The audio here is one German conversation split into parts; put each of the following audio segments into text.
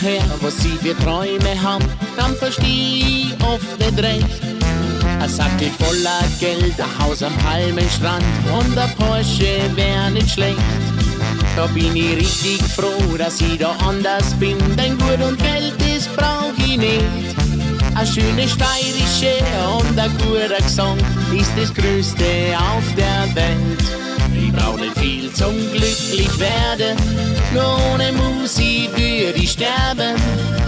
her, was sie für Träume haben, dann versteh ich oft nicht recht. Er sagt, ich voller Geld, ein Haus am Palmenstrand und der Porsche wär nicht schlecht. Da bin ich richtig froh, dass ich da anders bin, denn Gut und Geld, das brauch ich nicht. Eine schöne steirische und ein guter Gesang ist das Größte auf der Welt. Ich brauch nicht viel zum glücklich werden, nur ohne Musik würde ich sterben.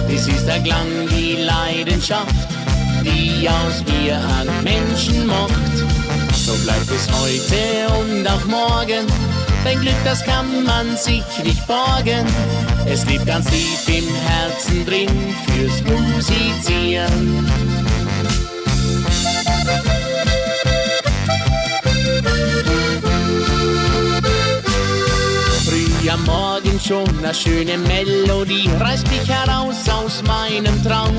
Das ist der Klang, die Leidenschaft, die aus mir einen Menschen macht. So bleibt es heute und auch morgen, dein Glück, das kann man sich nicht borgen. Es liegt ganz tief im Herzen drin fürs Musizieren. Früh am Morgen schon eine schöne Melodie reißt mich heraus aus meinem Traum.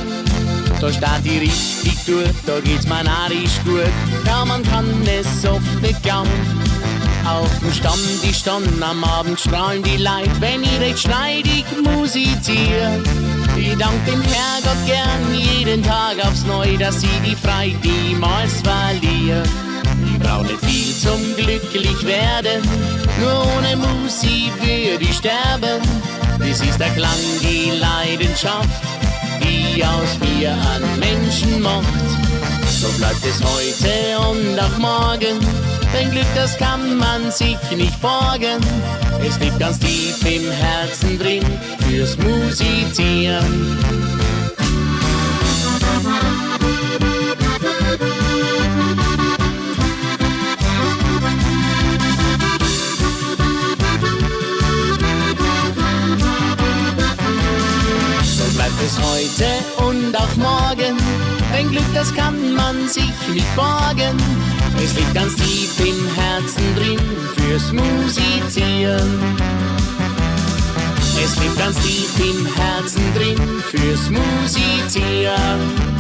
Da steht die richtig durch, da geht's mir narrisch gut, ja, man kann es oft nicht glauben. Auf dem Stammtisch dann am Abend strahlen die Leute, wenn ich recht schneidig musiziere. Ich dank dem Herrgott gern jeden Tag aufs Neu, dass ich die Freiheit niemals verliere. Ich brauch nicht viel zum glücklich werden, nur ohne Musik würde ich sterben. Das ist der Klang, die Leidenschaft, die aus mir einen Menschen macht. So bleibt es heute und auch morgen, dein Glück, das kann man sich nicht borgen. Es liegt ganz tief im Herzen drin fürs Musizieren. So bleibt es heute und auch morgen, dein Glück, das kann man sich nicht borgen. Es liegt ganz tief im Herzen drin fürs Musizieren. Es liegt ganz tief im Herzen drin fürs Musizieren.